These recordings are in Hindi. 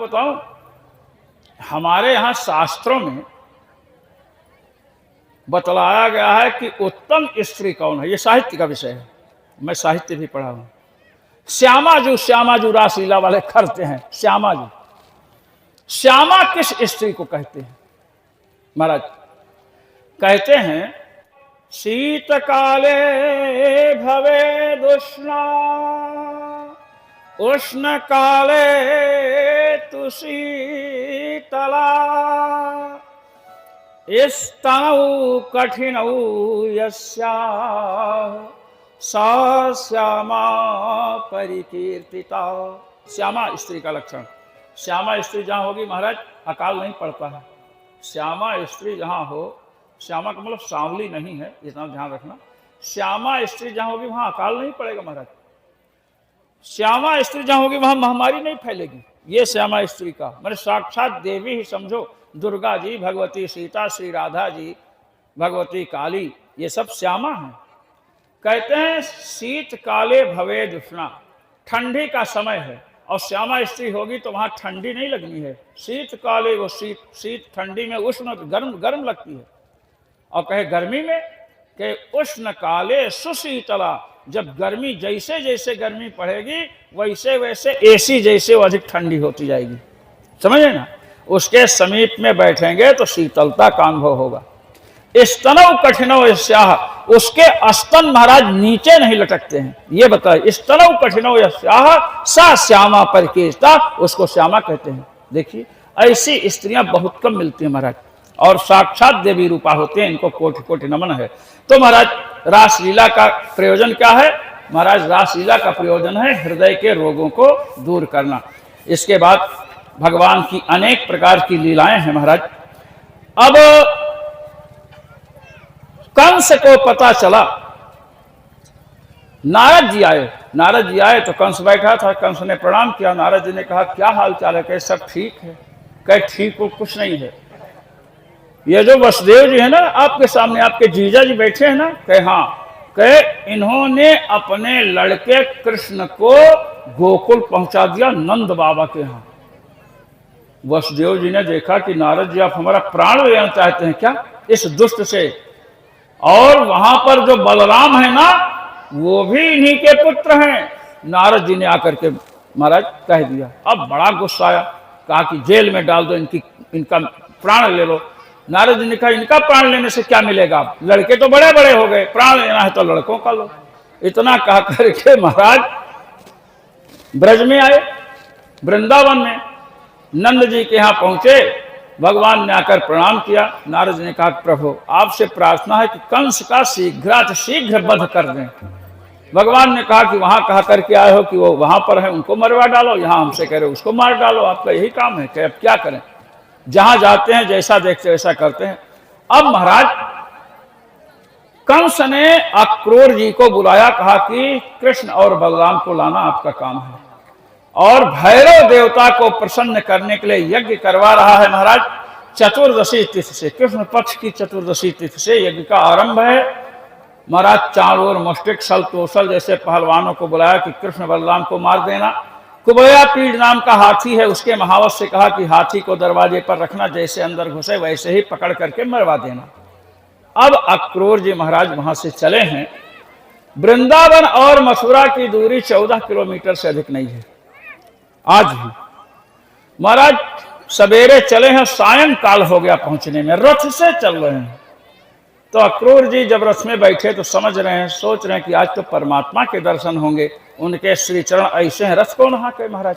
बताऊं, हमारे यहाँ शास्त्रों में बतलाया गया है कि उत्तम स्त्री कौन है। ये साहित्य का विषय है, मैं साहित्य भी पढ़ा हूं। श्यामाजू रासलीला वाले करते हैं। श्यामाजू, श्यामा किस स्त्री को कहते हैं महाराज? कहते हैं शीतकाले भवे दुष्णा उष्ण काले तु शीतला स्तनौ कठिनौ यस्याः सा श्यामा परिकीर्तिता। श्यामा स्त्री का लक्षण। श्यामा स्त्री जहाँ होगी महाराज अकाल नहीं पड़ता है। श्यामा स्त्री जहाँ हो, श्यामा का मतलब सांवली नहीं है, इतना ध्यान रखना। श्यामा स्त्री जहाँ होगी वहाँ अकाल नहीं पड़ेगा महाराज। श्यामा स्त्री जहाँ होगी वहाँ महामारी नहीं फैलेगी। ये श्यामा स्त्री का मैंने साक्षात देवी ही समझो। दुर्गा जी, भगवती सीता, श्री राधा जी, भगवती काली, ये सब श्यामा हैं। कहते हैं शीत काले भवे दुष्णा, ठंडी का समय है और श्यामा स्त्री होगी तो वहां ठंडी नहीं लगनी है। शीत काले वो शीत ठंडी में, उष्ण गर्म लगती है। और कहे गर्मी में कि उष्ण काले सुशीतला, जब गर्मी जैसे जैसे गर्मी पड़ेगी वैसे वैसे एसी जैसे वो अधिक ठंडी होती जाएगी। समझे ना? उसके समीप में बैठेंगे तो शीतलता का अनुभव होगा। स्तनौ कठिनौ यस्याः, उसके स्तन महाराज नीचे नहीं लटकते हैं। ये बताए स्तनौ कठिनौ यस्याः सा श्यामा परिकीर्तिता, उसको श्यामा कहते हैं। देखिए ऐसी स्त्रियां बहुत कम मिलती हैं महाराज, और साक्षात देवी रूपा होते हैं। इनको कोटि कोटि नमन है। तो महाराज रासलीला का प्रयोजन क्या है? महाराज रासलीला का प्रयोजन है हृदय के रोगों को दूर करना। इसके बाद भगवान की अनेक प्रकार की लीलाएं हैं महाराज। अब कंस को पता चला, नारद जी आए तो कंस बैठा था। कंस ने प्रणाम किया। नारद जी ने कहा क्या हाल चाल है? कहे सब ठीक है। कहे ठीक हो कुछ नहीं है। ये जो वसुदेव जी है ना आपके सामने, आपके जीजा जी बैठे हैं ना? कहे हाँ। कहे इन्होंने अपने लड़के कृष्ण को गोकुल पहुंचा दिया नंद बाबा के यहाँ। वसुदेव जी ने देखा कि नारद जी आप हमारा प्राण लेना चाहते हैं क्या इस दुष्ट से? और वहां पर जो बलराम है ना वो भी इन्हीं के पुत्र हैं। नारद जी ने आकर के महाराज कह दिया। अब बड़ा गुस्सा आया, कहा कि जेल में डाल दो, इनका प्राण ले लो। नारद जी ने कहा इनका प्राण लेने से क्या मिलेगा? लड़के तो बड़े बड़े हो गए, प्राण लेना है तो लड़कों का लो। इतना कह करके महाराज ब्रज में आए, वृंदावन में नंद जी के यहाँ पहुंचे। भगवान ने आकर प्रणाम किया। नारद जी ने कहा प्रभु आपसे प्रार्थना है कि कंस का शीघ्र वध कर दें। भगवान ने कहा कि वहां कहा करके आए हो कि वो वहां पर है उनको मरवा डालो, यहाँ हमसे कह रहे उसको मार डालो, आपका यही काम है कि अब क्या करें? जहां जाते हैं जैसा देखते वैसा करते हैं। अब महाराज कंस ने अक्रूर जी को बुलाया, कहा कि कृष्ण और बलराम को लाना आपका काम है। और भैरव देवता को प्रसन्न करने के लिए यज्ञ करवा रहा है महाराज। चतुर्दशी तिथि से, कृष्ण पक्ष की चतुर्दशी तिथि से यज्ञ का आरंभ है महाराज। चारों ओर मुष्टिक सल तोसल जैसे पहलवानों को बुलाया कि कृष्ण बलराम को मार देना। कुबया पीड़ नाम का हाथी है, उसके महावत से कहा कि हाथी को दरवाजे पर रखना, जैसे अंदर घुसे वैसे ही पकड़ करके मरवा देना। अब अक्रूर जी महाराज वहां से चले हैं। वृंदावन और मथुरा की दूरी 14 किलोमीटर से अधिक नहीं है आज भी। महाराज सवेरे चले हैं, सायंकाल हो गया पहुंचने में, रथ से चल रहे हैं। तो अक्रूर जी जब रथ में बैठे तो समझ रहे हैं, सोच रहे हैं कि आज तो परमात्मा के दर्शन होंगे। उनके श्री चरण ऐसे हैं, रथ को नहा के महाराज।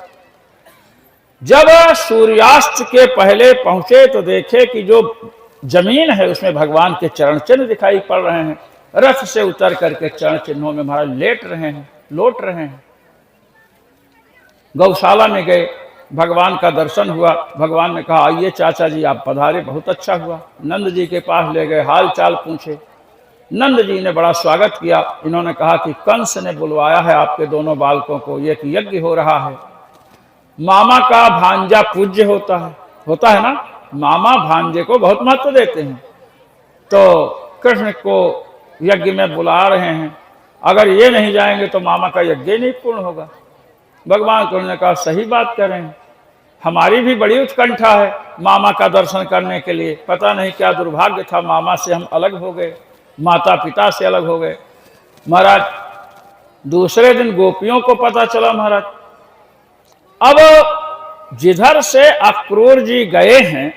जब सूर्यास्त के पहले पहुंचे तो देखे कि जो जमीन है उसमें भगवान के चरण चिन्ह दिखाई पड़ रहे हैं। रथ से उतर करके चरण चिन्हों में महाराज लेट रहे हैं, लौट रहे हैं। गौशाला में गए, भगवान का दर्शन हुआ। भगवान ने कहा आइए चाचा जी आप पधारे, बहुत अच्छा हुआ। नंद जी के पास ले गए, हाल चाल पूछे। नंद जी ने बड़ा स्वागत किया। इन्होंने कहा कि कंस ने बुलवाया है आपके दोनों बालकों को, ये यज्ञ हो रहा है। मामा का भांजा पूज्य होता है ना, मामा भांजे को बहुत महत्व देते हैं। तो कृष्ण को यज्ञ में बुला रहे हैं, अगर ये नहीं जाएंगे तो मामा का यज्ञ नहीं पूर्ण होगा। भगवान कृष्ण ने कहा सही बात कर रहे हैं। हमारी भी बड़ी उत्कंठा है मामा का दर्शन करने के लिए। पता नहीं क्या दुर्भाग्य था, मामा से हम अलग हो गए, माता पिता से अलग हो गए। महाराज दूसरे दिन गोपियों को पता चला महाराज, अब जिधर से अक्रूर जी गए हैं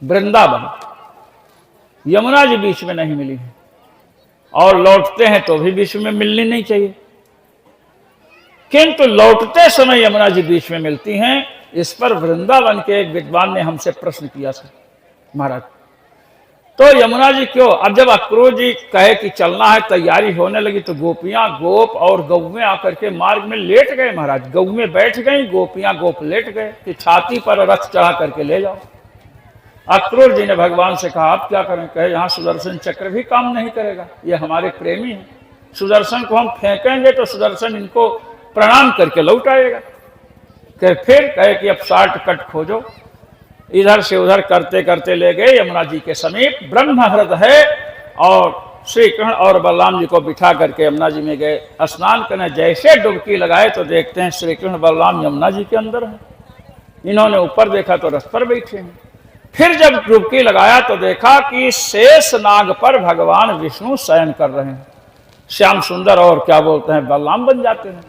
वृंदावन, यमुना जी बीच में नहीं मिली है, और लौटते हैं तो भी बीच में मिलनी नहीं चाहिए, किंतु लौटते समय यमुना जी बीच में मिलती हैं। इस पर वृंदावन के एक विद्वान ने हमसे प्रश्न किया था, महाराज तो यमुना जी क्यों? अब जब अक्रूर जी कहे कि चलना है, तैयारी होने लगी, तो गोपियां गोप और गौवें आकर के मार्ग में लेट गए महाराज। गौवें बैठ गई, गोपियां गोप लेट गए कि छाती पर रथ चढ़ा करके ले जाओ। अक्रूर जी ने भगवान से कहा आप क्या करें? कहे यहाँ सुदर्शन चक्र भी काम नहीं करेगा, ये हमारे प्रेमी हैं, सुदर्शन को हम फेंकेंगे तो सुदर्शन इनको प्रणाम करके लौट आएगा। कहे फिर कहे कि अब शॉर्टकट खोजो। इधर से उधर करते करते ले गए यमुना जी के समीप। ब्रह्महृद है, और श्री कृष्ण और बलराम जी को बिठा करके यमुना जी में गए स्नान करने। जैसे डुबकी लगाए तो देखते हैं श्री कृष्ण बलराम यमुना जी के अंदर हैं। इन्होंने ऊपर देखा तो रथ पर बैठे हैं। फिर जब डुबकी लगाया तो देखा कि शेष नाग पर भगवान विष्णु शयन कर रहे हैं। श्याम सुंदर और क्या बोलते हैं बलराम बन जाते हैं।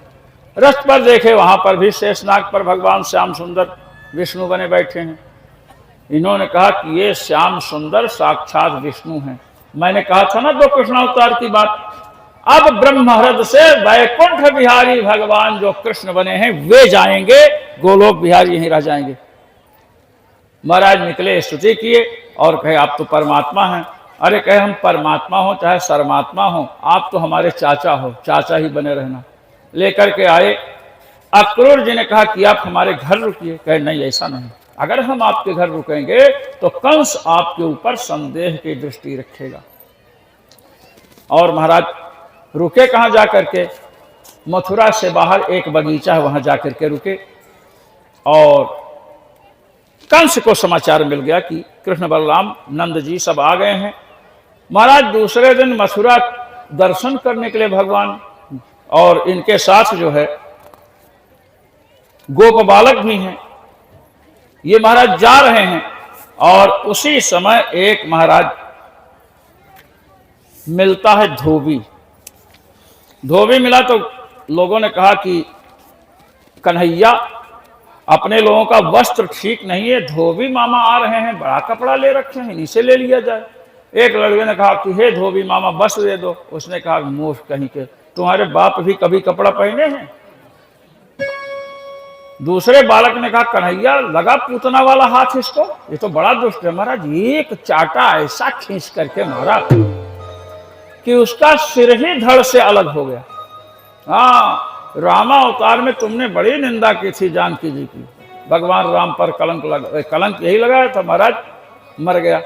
रथ पर देखे वहां पर भी शेष नाग पर भगवान श्याम सुंदर विष्णु बने बैठे हैं। इन्होंने कहा कि ये श्याम सुंदर साक्षात विष्णु हैं। मैंने कहा था ना दो कृष्णावतार की बात। अब ब्रह्महृद से वैकुंठ बिहारी भगवान जो कृष्ण बने हैं वे जाएंगे, गोलोक बिहारी यहीं रह जाएंगे। महाराज निकले, स्तुति किए और कहे आप तो परमात्मा हैं। अरे कहे हम परमात्मा हो चाहे सर्मात्मा हो, आप तो हमारे चाचा हो, चाचा ही बने रहना। लेकर के आए। अक्रूर जी ने कहा कि आप हमारे घर रुकिए। कहे नहीं ऐसा नहीं, अगर हम आपके घर रुकेंगे तो कंस आपके ऊपर संदेह की दृष्टि रखेगा। और महाराज रुके कहाँ जाकर के? मथुरा से बाहर एक बगीचा है, वहां जाकर के रुके। और कंस को समाचार मिल गया कि कृष्ण बलराम नंद जी सब आ गए हैं। महाराज दूसरे दिन मथुरा दर्शन करने के लिए भगवान और इनके साथ जो है गोप बालक भी हैं, ये महाराज जा रहे हैं। और उसी समय एक महाराज मिलता है धोबी। धोबी मिला तो लोगों ने कहा कि कन्हैया अपने लोगों का वस्त्र ठीक नहीं है, धोबी मामा आ रहे हैं, बड़ा कपड़ा ले रखे हैं, इन्हीं से ले लिया जाए। एक लड़के ने कहा कि हे धोबी मामा वस्त्र दे दो। उसने कहा मूर्ख कहीं के, तुम्हारे बाप भी कभी कपड़ा पहने हैं? दूसरे बालक ने कहा कन्हैया लगा पूतना वाला हाथ इसको, ये तो बड़ा दुष्ट है। महाराज एक चाटा ऐसा खींच करके मारा कि उसका सिर ही धड़ से अलग हो गया। हाँ, रामा अवतार में तुमने बड़ी निंदा की थी जानकी जी की, भगवान राम पर कलंक यही लगाया था। महाराज मर गया।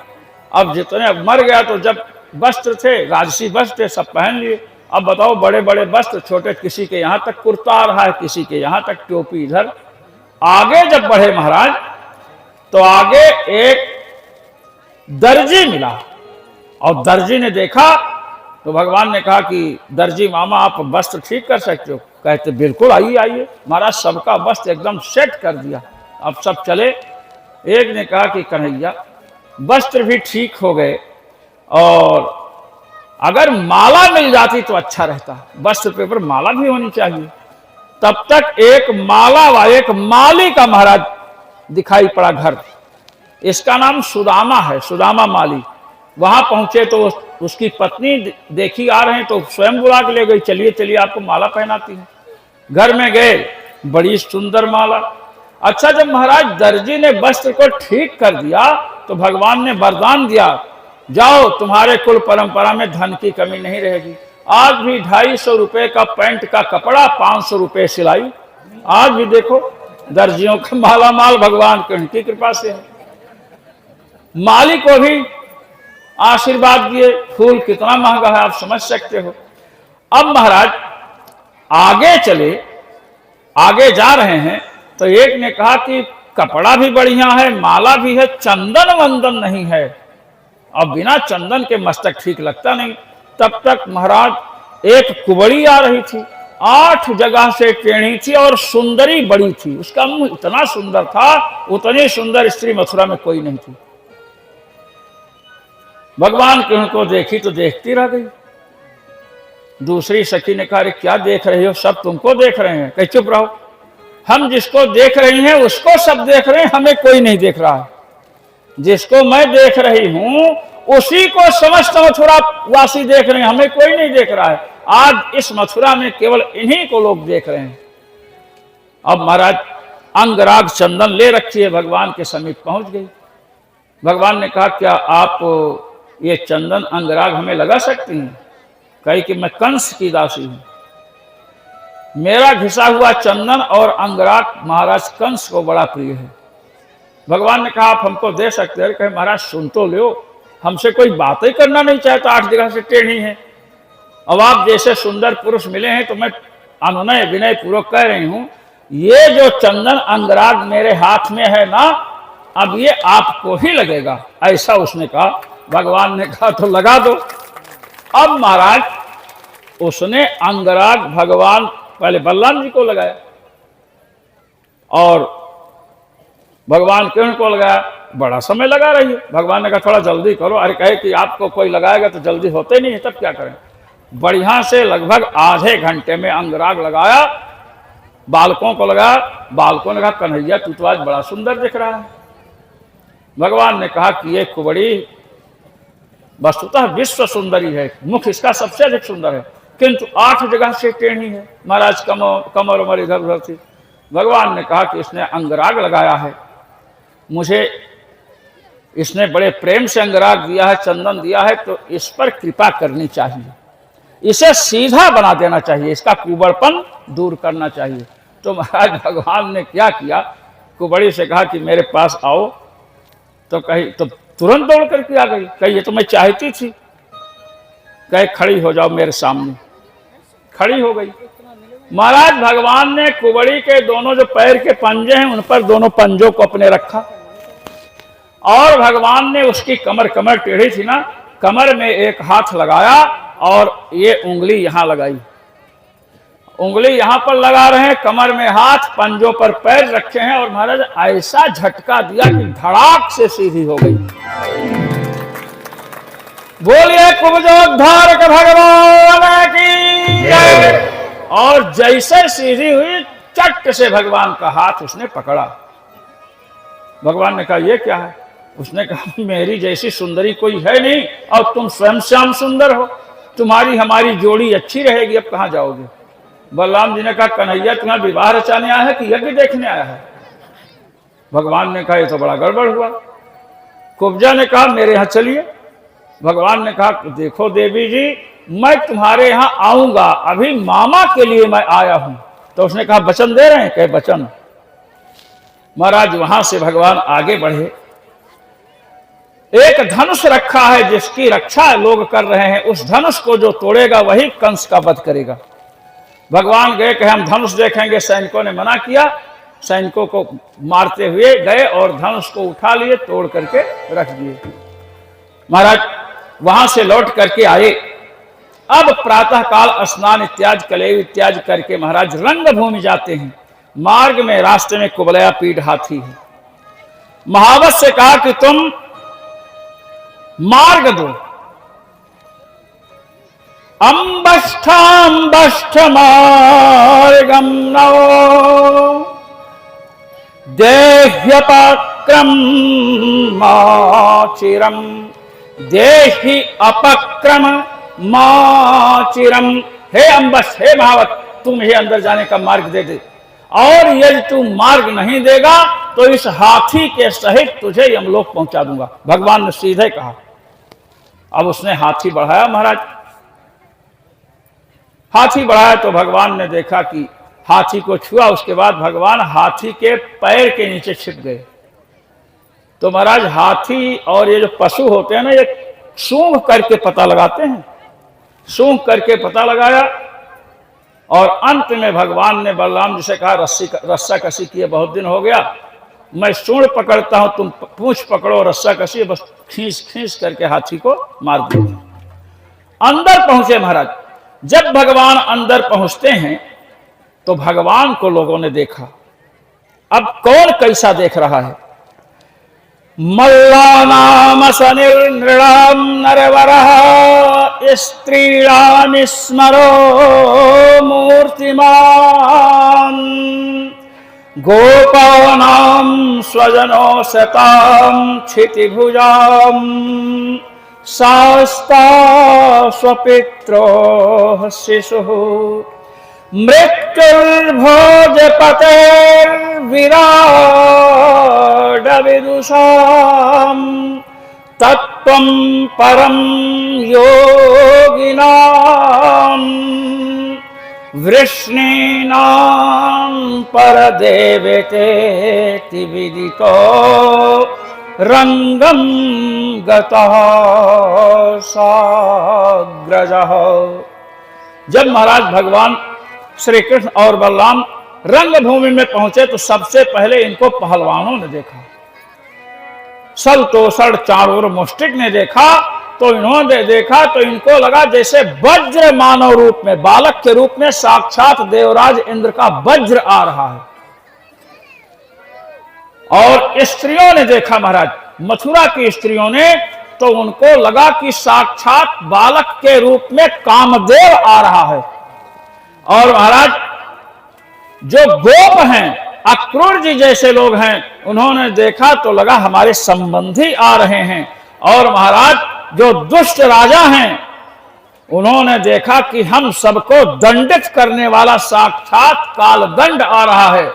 अब जितने मर गया तो जब वस्त्र थे राजसी वस्त्र सब पहन लिए। अब बताओ बड़े बड़े वस्त्र, छोटे किसी के यहाँ तक कुर्ता आ रहा है, किसी के यहाँ तक टोपी। इधर आगे जब बढ़े महाराज तो आगे एक दर्जी मिला, और दर्जी ने देखा तो भगवान ने कहा कि दर्जी मामा आप वस्त्र ठीक कर सकते हो? कहते बिल्कुल, आइए आइए। महाराज सबका वस्त्र एकदम सेट कर दिया। अब सब चले। एक ने कहा कि कन्हैया वस्त्र भी ठीक हो गए, और अगर माला मिल जाती तो अच्छा रहता, वस्त्र पे पर माला भी होनी चाहिए। तब तक एक माला वाला एक माली का महाराज दिखाई पड़ा घर, इसका नाम सुदामा है, सुदामा माली। वहां पहुंचे तो उसकी पत्नी देखी आ रहे हैं तो स्वयं बुला के ले गई, चलिए चलिए आपको माला पहनाती है। घर में गए, बड़ी सुंदर माला। अच्छा, जब महाराज दर्जी ने वस्त्र को ठीक कर दिया तो भगवान ने वरदान दिया, जाओ तुम्हारे कुल परंपरा में धन की कमी नहीं रहेगी। आज भी 250 रुपए का पैंट का कपड़ा, 500 रुपए सिलाई। आज भी देखो दर्जियों का माला माल भगवान की कृपा से है। माली को भी आशीर्वाद दिए। फूल कितना महंगा है आप समझ सकते हो। अब महाराज आगे चले, आगे जा रहे हैं तो एक ने कहा कि कपड़ा भी बढ़िया है, माला भी है, चंदन वंदन नहीं है। अब बिना चंदन के मस्तक ठीक लगता नहीं। तब तक महाराज एक कुबड़ी आ रही थी, 8 जगह से टेढ़ी थी और सुंदरी बड़ी थी। उसका मुंह इतना सुंदर था, उतनी सुंदर स्त्री मथुरा में कोई नहीं थी। भगवान की उनको देखी तो देखती रह गई। दूसरी सखी ने कहा, अरे क्या देख रही हो, सब तुमको देख रहे हैं। कहीं चुप रहो, हम जिसको देख रही हैं उसको सब देख रहे हैं, हमें कोई नहीं देख रहा है। जिसको मैं देख रही हूं उसी को समस्त मथुरा वासी देख रहे हैं, हमें कोई नहीं देख रहा है। आज इस मथुरा में केवल इन्हीं को लोग देख रहे हैं। अब महाराज अंगराग चंदन ले रखी है, भगवान के समीप पहुंच गई। भगवान ने कहा, क्या आप ये चंदन अंगराग हमें लगा सकती हैं? कही कि मैं कंस की दासी हूं। मेरा घिसा हुआ चंदन और अंगराग महाराज कंस को बड़ा प्रिय है। भगवान ने कहा, आप हमको दे सकते हैं? कहे, महाराज सुन तो लो, हमसे कोई बात ही करना नहीं चाहता, 8 जगह से टेढ़ी है। अब आप जैसे सुंदर पुरुष मिले हैं तो मैं अनुनय विनय पूर्वक कह रही हूं, ये जो चंदन अंगराग मेरे हाथ में है ना, अब ये आपको ही लगेगा। ऐसा उसने कहा। भगवान ने कहा, तो लगा दो। अब महाराज उसने अंगराग भगवान पहले बलराम जी को लगाया और भगवान किरण को लगाया। बड़ा समय लगा रही है। भगवान ने कहा, थोड़ा जल्दी करो। अरे कहे कि आपको कोई लगाएगा तो जल्दी होते नहीं है, तब क्या करें। बढ़िया से लगभग आधे घंटे में अंगराग लगाया, बालकों को लगाया। बालकों ने कहा, कन्हैया तू तो आज बड़ा सुंदर दिख रहा है। भगवान ने कहा कि ये कुबड़ी वस्तुतः विश्व सुंदरी है, मुख इसका सबसे अधिक सुंदर है, किंतु 8 जगह से टेढ़ी है। महाराज कमर उमर इधर उधर थी। भगवान ने कहा कि इसने अंगराग लगाया है, मुझे इसने बड़े प्रेम से अंगराग दिया है, चंदन दिया है, तो इस पर कृपा करनी चाहिए, इसे सीधा बना देना चाहिए, इसका कुबड़पन दूर करना चाहिए। तो महाराज भगवान ने क्या किया, कुबड़ी से कहा कि मेरे पास आओ। तो कही तो तुरंत दौड़ करके आ गई। कही ये तो मैं चाहती थी। कहे खड़ी हो जाओ मेरे सामने। खड़ी हो गई। महाराज भगवान ने कुबड़ी के दोनों जो पैर के पंजे हैं उन पर दोनों पंजों को अपने रखा और भगवान ने उसकी कमर टेढ़ी थी ना, कमर में एक हाथ लगाया और ये उंगली यहां लगाई। उंगली यहां पर लगा रहे हैं, कमर में हाथ, पंजों पर पैर रखे हैं और महाराज ऐसा झटका दिया कि धड़ाक से सीधी हो गई। बोलिए कुब्जोद्धारक भगवान की जय। और जैसे सीधी हुई, चट से भगवान का हाथ उसने पकड़ा। भगवान ने कहा, ये क्या है? उसने कहा, मेरी जैसी सुंदरी कोई है नहीं और तुम स्वयं श्याम सुंदर हो, तुम्हारी हमारी जोड़ी अच्छी रहेगी, अब कहां जाओगे? बलराम जी ने कहा, कन्हैया तुम्हें विवाह रचाने आया है कि यज्ञ देखने आया है? भगवान ने कहा, ये तो बड़ा गड़बड़ हुआ। कुब्जा ने कहा, मेरे यहां चलिए। भगवान ने कहा, देखो देवी जी, मैं तुम्हारे यहां आऊंगा, अभी मामा के लिए मैं आया हूं। तो उसने कहा, वचन दे रहे हैं? कहे वचन। महाराज वहां से भगवान आगे बढ़े। एक धनुष रखा है जिसकी रक्षा लोग कर रहे हैं, उस धनुष को जो तोड़ेगा वही कंस का वध करेगा। भगवान गए कि हम धनुष देखेंगे, सैनिकों ने मना किया। सैनिकों को मारते हुए गए और धनुष को उठा लिए, तोड़ करके रख दिए। महाराज वहां से लौट करके आए। अब प्रातः काल स्नान इत्यादि कलेव इत्यादि करके महाराज रंगभूमि जाते हैं। मार्ग में रास्ते में कुबलया पीठ हाथी है। महावत से कहा कि तुम मार्ग दो। अम्बष्ठ मार्गम नौ देह्यपक्रम माचिरम देहि अपक्रम माचिरम। हे अम्बस, हे महावत, तुम ही अंदर जाने का मार्ग दे दे, और यदि तू मार्ग नहीं देगा तो इस हाथी के सहित तुझे यमलोक पहुंचा दूंगा। भगवान ने सीधे कहा। अब उसने हाथी बढ़ाया। महाराज हाथी बढ़ाया तो भगवान ने देखा कि हाथी को छुआ, उसके बाद भगवान हाथी के पैर के नीचे छिप गए। तो महाराज हाथी और ये जो पशु होते हैं ना, ये सूंघ करके पता लगाते हैं। सूंघ करके पता लगाया और अंत में भगवान ने बलराम जी से कहा, रस्सा कसी किए बहुत दिन हो गया, मैं सूंड पकड़ता हूं, तुम पूंछ पकड़ो, रस्सा कसी, बस खींच करके हाथी को मार दो। अंदर पहुंचे महाराज। जब भगवान अंदर पहुंचते हैं तो भगवान को लोगों ने देखा। अब कौन कैसा देख रहा है? मल्लानाम सनिर्नृणाम नरवरः स्त्रीणाम स्मरो मूर्तिमान गोपानां स्वजनो शतां क्षितिभुजां शास्ता स्वपित्रोः शिशुः मृत्युर्भोजपतेर्विराडविदुषां तत्त्वं परं योगिनां वृष्णीनां परदेवतेति विदितो रंगं गतः साग्रजः। जब महाराज भगवान श्री कृष्ण और बलराम रंगभूमि में पहुंचे तो सबसे पहले इनको पहलवानों ने देखा। सलतोषण चाणूर मुष्टिक ने देखा तो इन्होंने देखा तो इनको लगा जैसे वज्र मानव रूप में, बालक के रूप में साक्षात देवराज इंद्र का वज्र आ रहा है। और स्त्रियों ने देखा महाराज, मथुरा की स्त्रियों ने, तो उनको लगा कि साक्षात बालक के रूप में कामदेव आ रहा है। और महाराज जो गोप हैं, अक्रूर जी जैसे लोग हैं, उन्होंने देखा तो लगा हमारे संबंधी आ रहे हैं। और महाराज जो दुष्ट राजा हैं, उन्होंने देखा कि हम सबको दंडित करने वाला साक्षात कालदंड आ रहा है।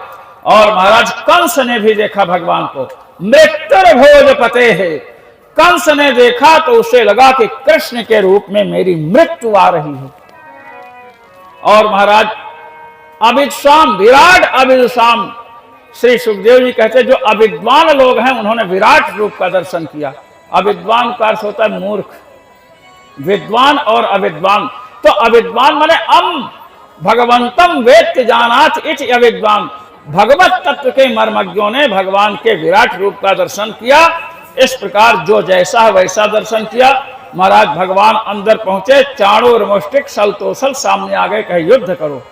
और महाराज कंस ने भी देखा भगवान को, मृत्युर्भोजपते है। कंस ने देखा तो उसे लगा कि कृष्ण के रूप में मेरी मृत्यु आ रही है। और महाराज अविद्वान, विराट अविद्वान, श्री सुखदेव जी कहते जो अविद्वान लोग हैं उन्होंने विराट रूप का दर्शन किया। अविद्वान का अर्थ होता है मूर्ख, विद्वान और अविद्वान। तो अविद्वान माने भगवंतम वेत्य जानात इति अविद्वान, भगवत तत्व के मर्मज्ञों ने भगवान के विराट रूप का दर्शन किया। इस प्रकार जो जैसा है वैसा दर्शन किया। महाराज भगवान अंदर पहुंचे, चाणूर मुष्टिक सलतोषल सामने आ गए, कहे युद्ध करो।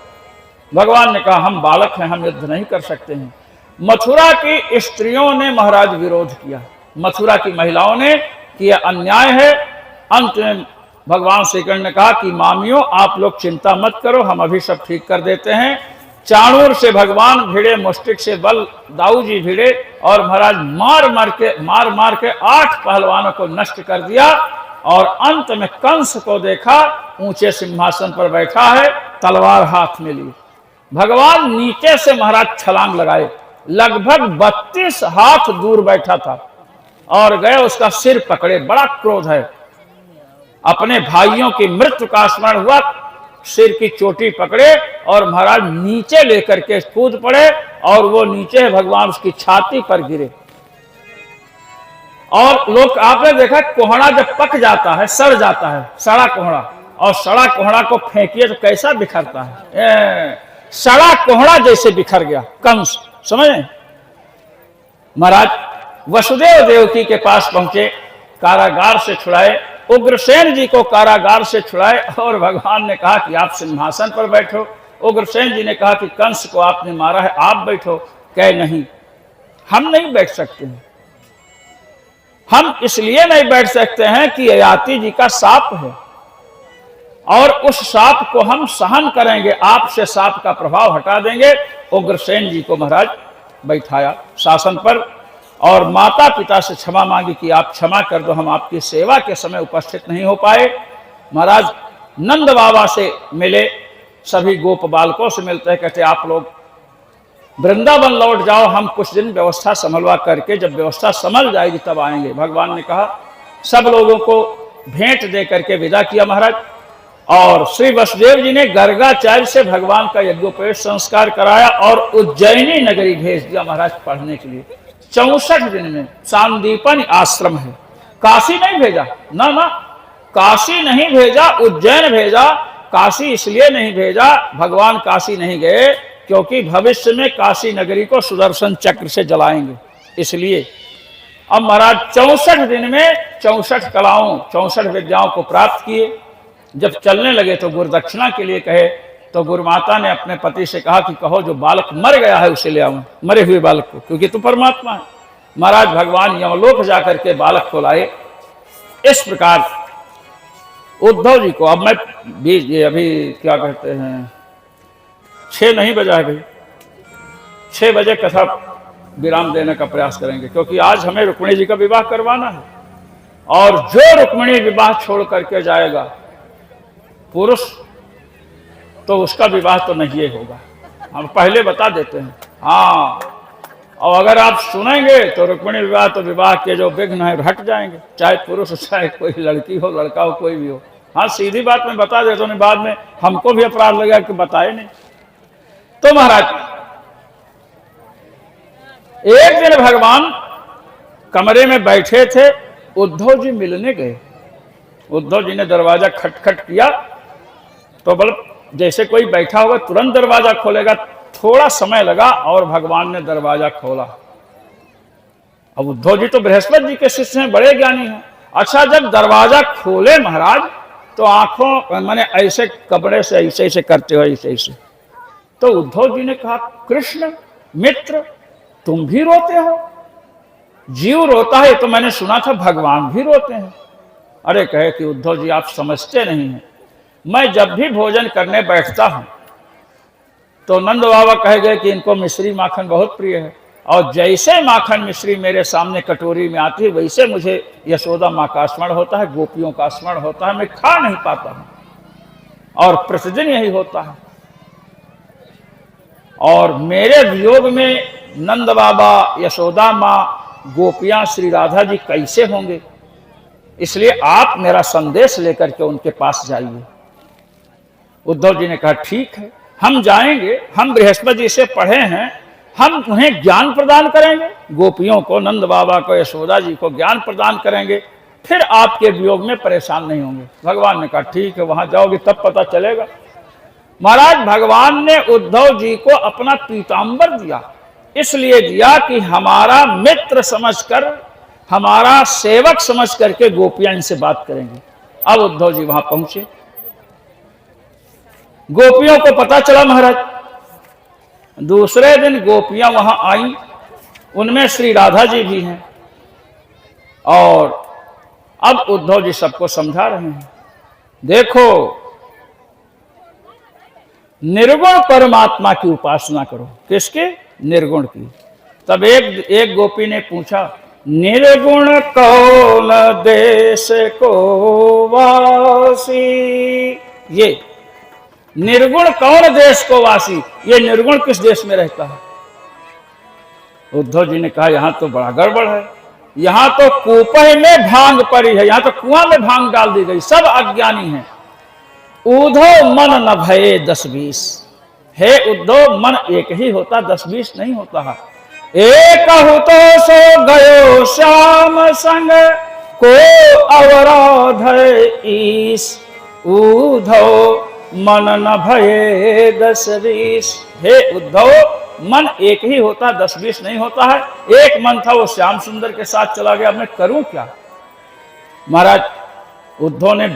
भगवान ने कहा हम बालक हैं, हम युद्ध नहीं कर सकते हैं। मथुरा की स्त्रियों ने महाराज विरोध किया, मथुरा की महिलाओं ने किया अन्याय है। अंत में भगवान श्री कृष्ण ने कहा कि मामियों आप लोग चिंता मत करो, हम अभी सब ठीक कर देते हैं। चाणूर से भगवान भिड़े, मुष्टिक से बल दाऊ जी भिड़े और महाराज मार मार के 8 पहलवानों को नष्ट कर दिया। और अंत में कंस को देखा, ऊंचे सिंहासन पर बैठा है, तलवार हाथ में ली। भगवान नीचे से महाराज छलांग लगाए, लगभग 32 हाथ दूर बैठा था और गए उसका सिर पकड़े। बड़ा क्रोध है, अपने भाइयों की मृत्यु का स्मरण हुआ, सिर की चोटी पकड़े और महाराज नीचे लेकर के कूद पड़े और वो नीचे भगवान उसकी छाती पर गिरे। और लोग आपने देखा कोहड़ा जब पक जाता है, सड़ जाता है, सड़ा कोहड़ा, और सड़ा कोहड़ा को फेंकिए तो कैसा बिखरता है, सड़ा कोहड़ा जैसे बिखर गया कंस, समझे। महाराज वसुदेव देवकी के पास पहुंचे, कारागार से छुड़ाए, उग्रसेन जी को कारागार से छुड़ाए और भगवान ने कहा कि आप सिंहासन पर बैठो। उग्रसेन जी ने कहा कि कंस को आपने मारा है, आप बैठो। कहे नहीं, हम नहीं बैठ सकते हैं। हम इसलिए नहीं बैठ सकते हैं कि ययाति जी का साप है और उस साप को हम सहन करेंगे, आपसे साप का प्रभाव हटा देंगे। उग्रसेन जी को महाराज बैठाया शासन पर और माता पिता से क्षमा मांगी कि आप क्षमा कर दो, हम आपकी सेवा के समय उपस्थित नहीं हो पाए। महाराज नंद बाबा से मिले, सभी गोप बालकों से मिलते हैं, कहते आप लोग वृंदावन लौट जाओ, हम कुछ दिन व्यवस्था संभलवा करके जब व्यवस्था संभल जाएगी तब आएंगे। भगवान ने कहा, सब लोगों को भेंट दे करके विदा किया महाराज। और श्री वसुदेव जी ने गर्गाचार्य से भगवान का यज्ञोपवेश संस्कार कराया और उज्जैनी नगरी भेज दिया महाराज पढ़ने के लिए। 64 दिन में सांदीपन आश्रम है, काशी नहीं भेजा, ना ना, काशी नहीं भेजा, उज्जैन भेजा। काशी इसलिए नहीं भेजा, भगवान काशी नहीं गए क्योंकि भविष्य में काशी नगरी को सुदर्शन चक्र से जलाएंगे, इसलिए। अब महाराज 64 दिन में 64 कलाओं, 64 विद्याओं को प्राप्त किए। जब चलने लगे तो गुरुदक्षिणा के लिए कहे तो गुरु माता ने अपने पति से कहा कि कहो जो बालक मर गया है उसे ले आऊं, मरे हुए बालक को, क्योंकि तू परमात्मा है। महाराज भगवान यमलोक जाकर के बालक को लाए। इस प्रकार उद्धव जी को, अब मैं अभी क्या कहते हैं 6 नहीं बजा है भाई, 6 बजे कथा विराम देने का प्रयास करेंगे, क्योंकि आज हमें रुक्मिणी जी का विवाह करवाना है। और जो रुक्मिणी विवाह छोड़ करके जाएगा पुरुष, तो उसका विवाह तो नहीं होगा, हम पहले बता देते हैं। हाँ, और अगर आप सुनेंगे तो रुक्मिणी विवाह तो विवाह के जो विघ्न है हट जाएंगे, चाहे पुरुष हो चाहे कोई लड़की हो लड़का हो कोई भी हो। हाँ, सीधी बात मैं बता देता हूँ, बाद में हमको भी अपराध लगेगा कि बताए नहीं। तो महाराज एक दिन भगवान कमरे में बैठे थे, उद्धव जी मिलने गए। उद्धव जी ने दरवाजा खटखट किया तो बल जैसे कोई बैठा होगा तुरंत दरवाजा खोलेगा, थोड़ा समय लगा और भगवान ने दरवाजा खोला। अब उद्धव जी तो बृहस्पति जी के शिष्य हैं, बड़े ज्ञानी हैं। अच्छा, जब दरवाजा खोले महाराज तो आंखों माने ऐसे कपड़े से ऐसे ऐसे करते हो, ऐसे ऐसे। तो उद्धव जी ने कहा, कृष्ण मित्र तुम भी रोते हो? जीव रोता है तो मैंने सुना था भगवान भी रोते हैं। अरे कहे कि उद्धव जी आप समझते नहीं हैं, मैं जब भी भोजन करने बैठता हूं तो नंद बाबा कह गए कि इनको मिश्री माखन बहुत प्रिय है, और जैसे माखन मिश्री मेरे सामने कटोरी में आती है वैसे मुझे यशोदा माँ का स्मरण होता है, गोपियों का स्मरण होता है, मैं खा नहीं पाता हूं और प्रतिदिन यही होता है। और मेरे वियोग में नंद बाबा, यशोदा माँ, गोपियां, श्री राधा जी कैसे होंगे, इसलिए आप मेरा संदेश लेकर के उनके पास जाइए। उद्धव जी ने कहा ठीक है, हम जाएंगे, हम बृहस्पति जी से पढ़े हैं, हम उन्हें ज्ञान प्रदान करेंगे, गोपियों को, नंद बाबा को, यशोदा जी को ज्ञान प्रदान करेंगे, फिर आपके वियोग में परेशान नहीं होंगे। भगवान ने कहा ठीक है, वहां जाओगे तब पता चलेगा। महाराज भगवान ने उद्धव जी को अपना पीतांबर दिया, इसलिए दिया कि हमारा मित्र समझकर, हमारा सेवक समझ करके गोपियां इनसे बात करेंगे। अब उद्धव जी वहां पहुंचे, गोपियों को पता चला महाराज। दूसरे दिन गोपियां वहां आई, उनमें श्री राधा जी भी हैं। और अब उद्धव जी सबको समझा रहे हैं, देखो निर्गुण परमात्मा की उपासना करो। किसके? निर्गुण की। तब एक गोपी ने पूछा, निर्गुण कौन देश को वासी? ये निर्गुण कौन देश को वासी, ये निर्गुण किस देश में रहता है? उद्धव जी ने कहा यहां तो बड़ा गड़बड़ है, यहां तो कूपह में भांग पड़ी है, यहां तो कुआं में भांग डाल दी गई, सब अज्ञानी हैं। उद्धव मन न भये 10-20। हे उद्धव, मन एक ही होता, 10-20 नहीं होता है। एक तो सो गयो श्याम संग को अवरोध ईस, उद्धव मन न भये 10-20। हे उद्धव, मन एक ही होता, 10-20 नहीं होता है। एक मन था वो श्याम सुंदर के साथ चला गया, मैं करूं क्या? महाराज उद्धव ने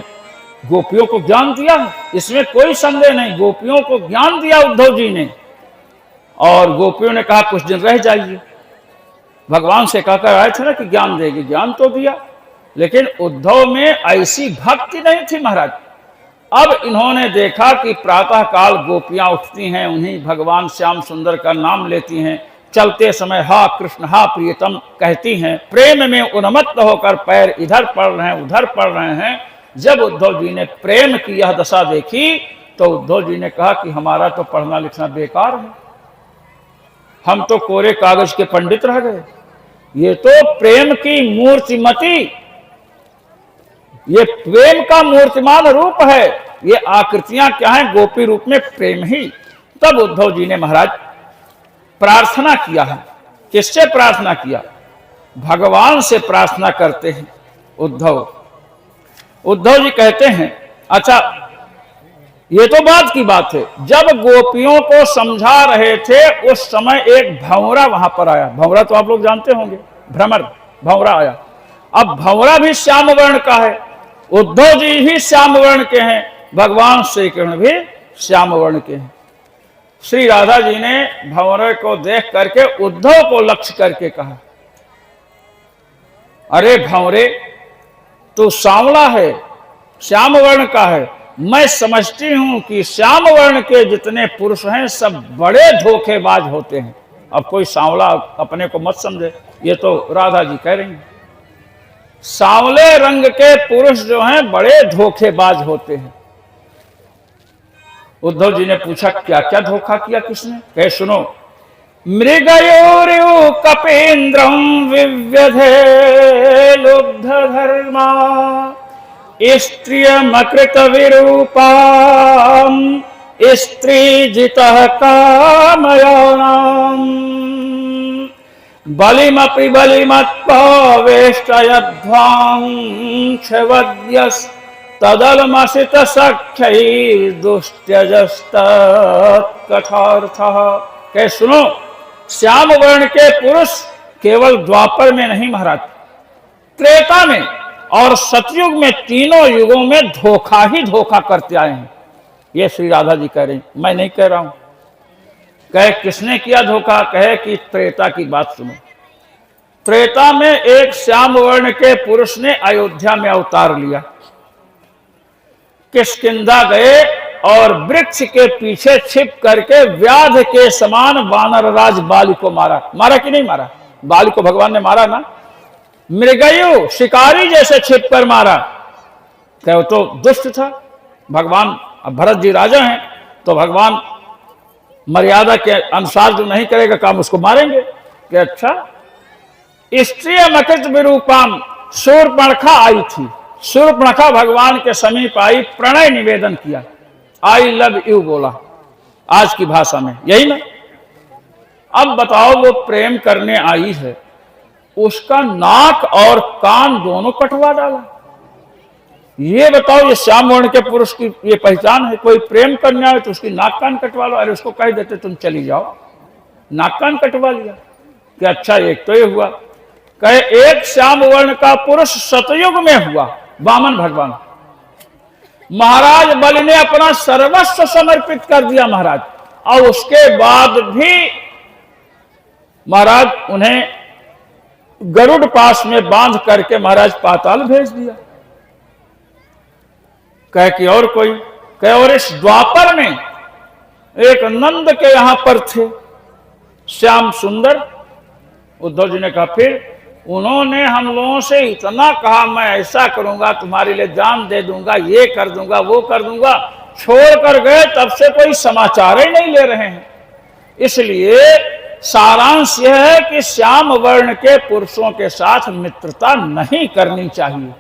गोपियों को ज्ञान दिया, इसमें कोई संदेह नहीं, गोपियों को ज्ञान दिया उद्धव जी ने। और गोपियों ने कहा कुछ दिन रह जाइए, भगवान से कहकर आए थे ना कि ज्ञान देगी, ज्ञान तो दिया, लेकिन उद्धव में ऐसी भक्ति नहीं थी महाराज। अब इन्होंने देखा कि प्रातः काल गोपियां उठती हैं, उन्हीं भगवान श्याम सुंदर का नाम लेती हैं, चलते समय हा कृष्ण हा प्रियतम कहती हैं, प्रेम में उन्मत्त होकर पैर इधर पड़ रहे हैं उधर पड़ रहे हैं। जब उद्धव जी ने प्रेम की यह दशा देखी तो उद्धव जी ने कहा कि हमारा तो पढ़ना लिखना बेकार है, हम तो कोरे कागज के पंडित रह गए। ये तो प्रेम की मूर्तिमती, ये प्रेम का मूर्तिमान रूप है, ये आकृतियां क्या हैं? गोपी रूप में प्रेम ही। तब उद्धव जी ने महाराज प्रार्थना किया है। किससे प्रार्थना किया? भगवान से प्रार्थना करते हैं उद्धव। उद्धव जी कहते हैं, अच्छा ये तो बात की बात है, जब गोपियों को समझा रहे थे उस समय एक भंवरा वहां पर आया। भंवरा तो आप लोग जानते होंगे, भ्रमर भंवरा आया। अब भंवरा भी श्याम वर्ण का है, उद्धव जी भी श्याम वर्ण के हैं, भगवान श्री कृष्ण भी श्याम वर्ण के हैं। श्री राधा जी ने भंवरे को देख करके उद्धव को लक्ष्य करके कहा, अरे भंवरे, तू सांवला है, श्याम वर्ण का है। मैं समझती हूं कि श्याम वर्ण के जितने पुरुष हैं सब बड़े धोखेबाज होते हैं। अब कोई सांवला अपने को मत समझे, ये तो राधा जी कह रही हैं। सांवले रंग के पुरुष जो हैं बड़े धोखेबाज होते हैं। उद्धव जी ने पूछा, क्या क्या धोखा किया किसने? कहे सुनो, मृगयोर्यु कपेन्द्रम विव्यधे लुब्ध धर्मा स्त्रियमकृत विरूपाम स्त्री जितः कामयानाम बलिमपि बलिमत्पवेष्टयध्वांशवद्यस् तदलमसित सख्यैर्दुष्ट्यजस्तत्कथार्थः। कहे सुनो, श्याम वर्ण के पुरुष केवल द्वापर में नहीं महाराज, त्रेता में और सतयुग में, तीनों युगों में धोखा ही धोखा करते आए हैं। ये श्री राधा जी कह रही, मैं नहीं कह रहा हूं। कहे किसने किया धोखा? कहे कि त्रेता की बात सुनो। त्रेता में एक श्याम वर्ण के पुरुष ने अयोध्या में अवतार लिया, किष्किंधा गए और वृक्ष के पीछे छिप करके व्याध के समान वानर राज बाली को मारा। मारा कि नहीं मारा? बाली को भगवान ने मारा ना। मृगयु शिकारी जैसे छिप कर मारा। क्या तो दुष्ट था भगवान। अब भरत जी राजा हैं तो भगवान मर्यादा के अनुसार जो नहीं करेगा काम उसको मारेंगे। कि अच्छा, स्त्री मकृत विरूपाम, शूर्पणखा आई थी। शूर्पणखा भगवान के समीप आई, प्रणय निवेदन किया, आई लव यू बोला आज की भाषा में, यही ना। अब बताओ, वो प्रेम करने आई है, उसका नाक और कान दोनों कटवा डाला। ये बताओ, ये श्याम वर्ण के पुरुष की ये पहचान है? कोई प्रेम करने आए तो उसकी नाक कान कटवा लो। अरे उसको कह देते तुम चली जाओ, नाक कान कटवा लिया। कि अच्छा, एक तो ये हुआ। कहे एक श्याम वर्ण का पुरुष सतयुग में हुआ, वामन भगवान। महाराज बलि ने अपना सर्वस्व समर्पित कर दिया महाराज, और उसके बाद भी महाराज उन्हें गरुड़ पास में बांध करके महाराज पाताल भेज दिया। कहे कि और कोई? कहे और इस द्वापर में एक नंद के यहां पर थे श्याम सुंदर। उद्धव जी ने कहा फिर? उन्होंने हम लोगों से इतना कहा, मैं ऐसा करूंगा, तुम्हारे लिए जान दे दूंगा, ये कर दूंगा, वो कर दूंगा, छोड़ कर गए। तब से कोई समाचार ही नहीं ले रहे हैं। इसलिए सारांश यह है कि श्याम वर्ण के पुरुषों के साथ मित्रता नहीं करनी चाहिए।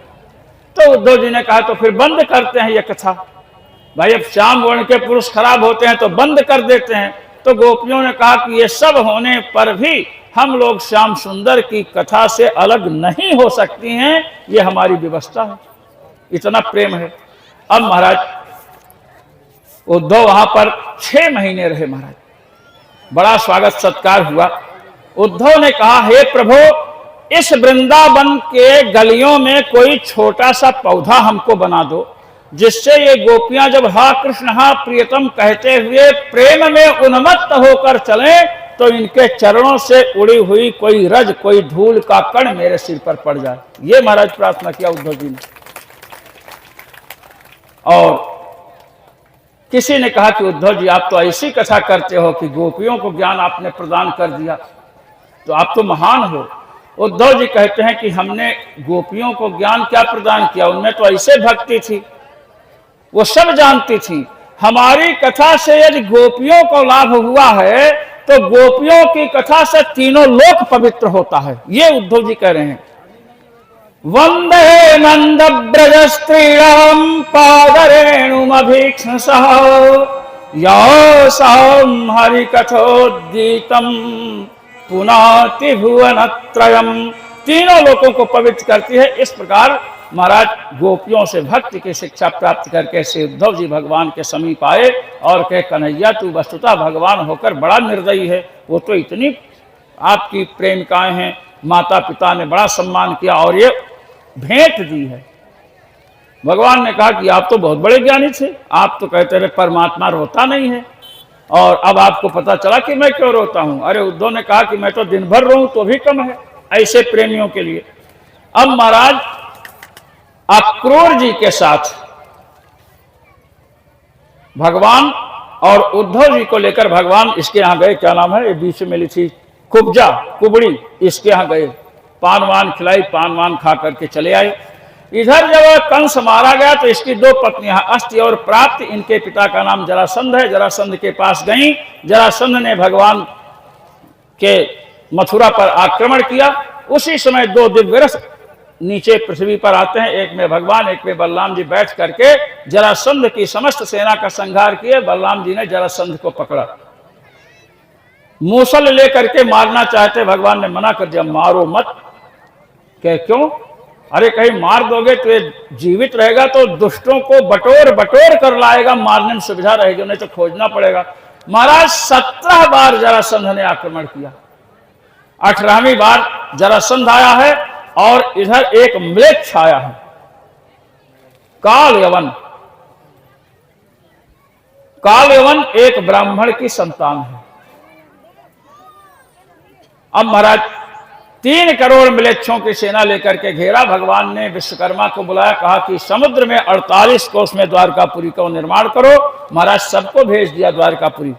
तो उद्धव जी ने कहा तो फिर बंद करते हैं ये कथा। भाई अब श्याम वर्ण के पुरुष खराब होते हैं तो बंद कर देते हैं। तो गोपियों ने कहा कि ये सब होने पर भी हम लोग श्याम सुंदर की कथा से अलग नहीं हो सकती हैं, ये हमारी व्यवस्था है, इतना प्रेम है। अब महाराज उद्धव वहां पर 6 महीने रहे महाराज, बड़ा स्वागत सत्कार हुआ। उद्धव ने कहा, हे प्रभु, इस वृंदावन के गलियों में कोई छोटा सा पौधा हमको बना दो, जिससे ये गोपियां जब हा कृष्ण हा प्रियतम कहते हुए प्रेम में उन्मत्त होकर चलें तो इनके चरणों से उड़ी हुई कोई रज, कोई धूल का कण मेरे सिर पर पड़ जाए। ये महाराज प्रार्थना किया उद्धव जी ने। और किसी ने कहा कि उद्धव जी आप तो ऐसी कथा करते हो कि गोपियों को ज्ञान आपने प्रदान कर दिया, तो आप तो महान हो। उद्धव जी कहते हैं कि हमने गोपियों को ज्ञान क्या प्रदान किया, उनमें तो ऐसे भक्ति थी, वो सब जानती थी। हमारी कथा से यदि गोपियों को लाभ हुआ है तो गोपियों की कथा से तीनों लोक पवित्र होता है। ये उद्धव जी कह रहे हैं। वंदे नंद ब्रज स्त्रीणाम पादरेणुमभीक्ष्णसः यासां हरि कथोद्गीतम पुनाति भुवनत्रयम्। तीनों लोगों को पवित्र करती है। इस प्रकार महाराज गोपियों से भक्ति की शिक्षा प्राप्त करके श्री उद्धव जी भगवान के समीप आए और कहे, कन्हैया तू वस्तुतः भगवान होकर बड़ा निर्दयी है। वो तो इतनी आपकी प्रेमिकाएं हैं, माता पिता ने बड़ा सम्मान किया और ये भेंट दी है। भगवान ने कहा कि आप तो बहुत बड़े ज्ञानी थे, आप तो कहते रहे परमात्मा रोता नहीं है, और अब आपको पता चला कि मैं क्यों रोता हूं। अरे उद्धव ने कहा कि मैं तो दिन भर रोऊं तो भी कम है ऐसे प्रेमियों के लिए। अब महाराज अक्रूर जी के साथ भगवान और उद्धव जी को लेकर भगवान इसके यहाँ गए, क्या नाम है ये बीच में मिली थी, कुब्जा कुबड़ी, इसके यहाँ गए, पान वान खिलाई, पान वान खा करके चले आए। इधर जब कंस मारा गया तो इसकी दो पत्नियां अस्ति और प्राप्त, इनके पिता का नाम जरासंध है, जरासंध के पास गई। जरासंध ने भगवान के मथुरा पर आक्रमण किया। उसी समय दो दिव्य रथ नीचे पृथ्वी पर आते हैं, एक में भगवान एक में बलराम जी बैठ करके जरासंध की समस्त सेना का संहार किए। बलराम जी ने जरासंध को पकड़ा, मूसल लेकर के मारना चाहते, भगवान ने मना कर दिया, मारो मत। क्या क्यों? अरे कहीं मार दोगे तो ये जीवित रहेगा तो दुष्टों को बटोर बटोर कर लाएगा, मारने में सुविधा रहेगी, उन्हें तो खोजना पड़ेगा। महाराज 17 बार जरासंध ने आक्रमण किया, 18वीं बार जरासंध आया है और इधर एक म्लेच्छ आया है, काल यवन। काल यवन एक ब्राह्मण की संतान है। अब महाराज 3 करोड़ म्लेच्छों की सेना लेकर के घेरा। भगवान ने विश्वकर्मा को बुलाया, कहा कि समुद्र में 48 कोस में द्वारकापुरी का निर्माण करो। महाराज सबको भेज दिया द्वारकापुरी।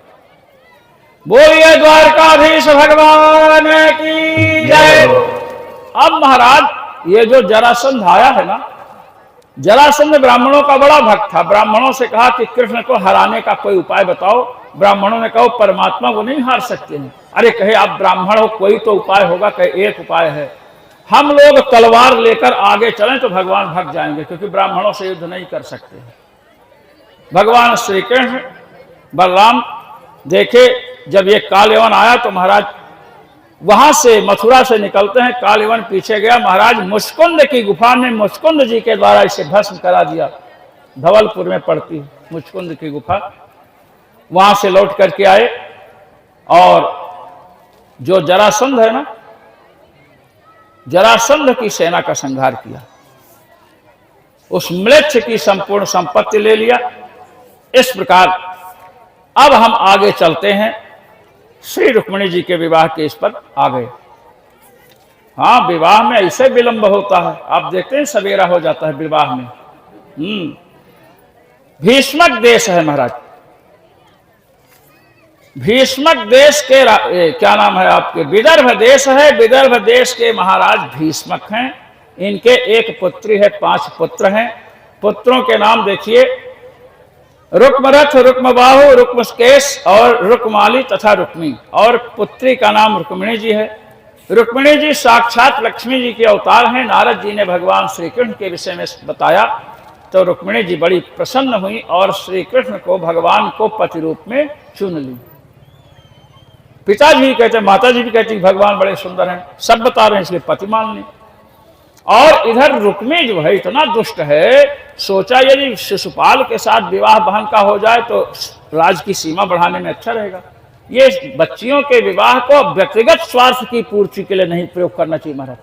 बोलिए द्वारकाधीश भगवान की जय। अब महाराज ये जो जरासंध आया है ना, जरासंध ब्राह्मणों का बड़ा भक्त था। ब्राह्मणों से कहा कि कृष्ण को हराने का कोई उपाय बताओ। ब्राह्मणों ने कहा परमात्मा को नहीं हार सकते हैं। अरे कहे आप ब्राह्मण हो, कोई तो उपाय होगा। कहे एक उपाय है, हम लोग तलवार लेकर आगे चलें तो भगवान भाग जाएंगे, क्योंकि ब्राह्मणों से युद्ध नहीं कर सकते। भगवान श्री कृष्ण बलराम देखे जब ये कालयवन आया तो महाराज वहां से मथुरा से निकलते हैं, कालयवन पीछे गया। महाराज मुचकुंद की गुफा में मुचकुंद जी के द्वारा इसे भस्म करा दिया। धवलपुर में पड़ती है मुचकुंद की गुफा, वहां से लौट करके आए और जो जरासंध है ना, जरासंध की सेना का संहार किया, उस म्लेच्छ की संपूर्ण संपत्ति ले लिया। इस प्रकार अब हम आगे चलते हैं, श्री रुक्मिणी जी के विवाह के इस पर आ गए। हाँ, विवाह में ऐसे विलंब होता है, आप देखते हैं सवेरा हो जाता है विवाह में। भीष्मक देश है महाराज, भीष्मक देश के क्या नाम है आपके, विदर्भ देश है। विदर्भ देश के महाराज भीष्मक हैं। इनके एक पुत्री है, 5 पुत्र हैं। पुत्रों के नाम देखिए, रुक्मरथ, रुक्मबाहु, रुक्मकेश और रुक्माली तथा रुक्मी। और पुत्री का नाम रुक्मिणी जी है। रुक्मिणी जी साक्षात लक्ष्मी जी के अवतार हैं। नारद जी ने भगवान श्री कृष्ण के विषय में बताया तो रुक्मिणी जी बड़ी प्रसन्न हुई और श्री कृष्ण को, भगवान को पति रूप में चुन ली। पिताजी भी कहते, माता जी भी कहती भगवान बड़े सुंदर हैं, सब बता रहे हैं, इसलिए पति मान ली। और इधर रुक्मी जो है इतना दुष्ट है, सोचा यदि शिशुपाल के साथ विवाह बहन का हो जाए तो राज की सीमा बढ़ाने में अच्छा रहेगा। ये बच्चियों के विवाह को व्यक्तिगत स्वार्थ की पूर्ति के लिए नहीं प्रयोग करना चाहिए महाराज।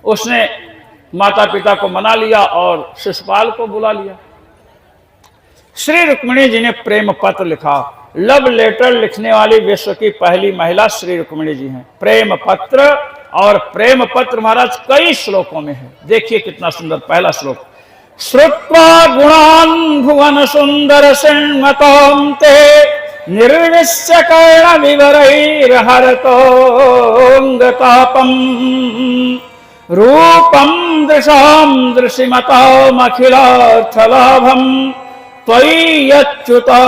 उसने माता पिता को मना लिया और शिशुपाल को बुला लिया। श्री रुक्मिणी जी ने प्रेम पत्र लिखा। लव लेटर लिखने वाली विश्व की पहली महिला श्री रुक्मिणी जी हैं। प्रेम पत्र, और प्रेम पत्र महाराज कई श्लोकों में है। देखिए कितना सुंदर पहला श्लोक, श्रुत्वा गुणान् भुवन सुंदर सिंहतों ते निर्विश्य कर्ण विवरैर्हरतोऽङ्गतापम् रूपं दृशां दृशिमतामखिलार्थलाभं त्वयि यच्युता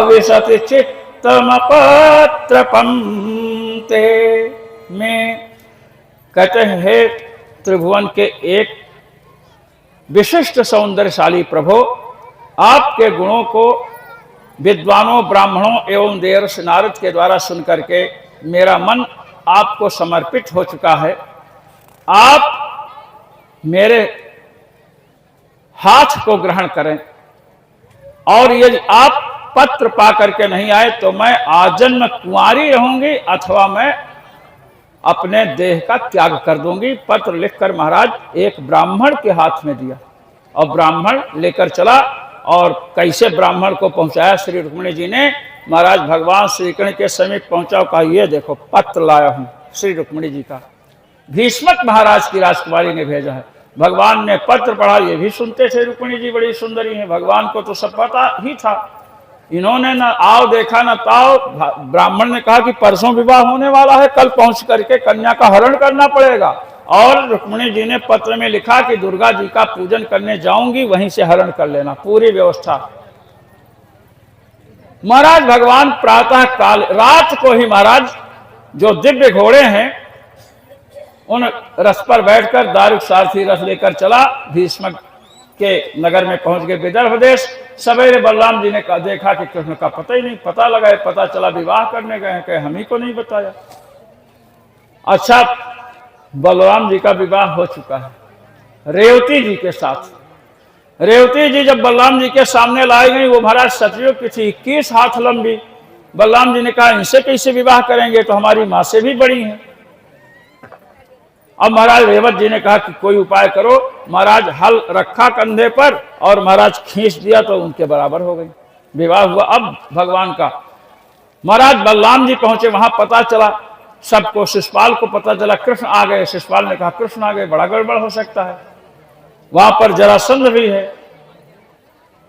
विशति चित्तमपत्रपं ते। में कहते हैं त्रिभुवन के एक विशिष्ट सौंदर्यशाली प्रभु, आपके गुणों को विद्वानों, ब्राह्मणों एवं देवर्षि नारद के द्वारा सुन करके मेरा मन आपको समर्पित हो चुका है। आप मेरे हाथ को ग्रहण करें, और यदि आप पत्र पा करके नहीं आए तो मैं आजन्म कुंवारी रहूंगी अथवा मैं अपने देह का त्याग कर दूंगी। पत्र लिखकर महाराज एक ब्राह्मण के हाथ में दिया। और ब्राह्मण लेकर चला। और कैसे ब्राह्मण को पहुंचाया श्री रुक्मिणी जी ने, महाराज भगवान श्री कृष्ण के समीप पहुंचा और कहा ये देखो पत्र लाया हूं श्री रुक्मिणी जी का, भीष्मक महाराज की राजकुमारी ने भेजा है। भगवान ने पत्र पढ़ा, ये भी सुनते थे रुक्मिणी जी बड़ी सुंदरी हैं, भगवान को तो सब पता ही था। इन्होंने न आओ देखा न ताओ, ब्राह्मण ने कहा कि परसों विवाह होने वाला है, कल पहुंच करके कन्या का हरण करना पड़ेगा। और रुक्मिणी जी ने पत्र में लिखा कि दुर्गा जी का पूजन करने जाऊंगी, वहीं से हरण कर लेना, पूरी व्यवस्था। महाराज भगवान प्रातः काल रात को ही महाराज जो दिव्य घोड़े हैं उन रथ पर बैठकर दारुक सारथी रथ लेकर चला, भीष्म के नगर में पहुंच गए विदर्भ देश। सवेरे बलराम जी ने देखा कि कृष्ण का पता ही नहीं, पता लगा, पता चला विवाह करने गए हैं, कहे हम ही को नहीं बताया। अच्छा, बलराम जी का विवाह हो चुका है रेवती जी के साथ। रेवती जी जब बलराम जी के सामने लाई गई, वो महाराज सतयुग की थी, 21 हाथ लंबी। बलराम जी ने कहा इनसे कैसे विवाह करेंगे, तो हमारी माँ से भी बड़ी हैं। अब महाराज रेवत जी ने कहा कि कोई उपाय करो। महाराज हल रखा कंधे पर और महाराज खींच दिया तो उनके बराबर हो गई, विवाह हुआ। अब भगवान का महाराज बलराम जी पहुंचे, वहां पता चला सबको, शिशुपाल को पता चला कृष्ण आ गए। शिशुपाल ने कहा कृष्ण आ गए, बड़ा गड़बड़ हो सकता है। वहां पर जरासंध भी है,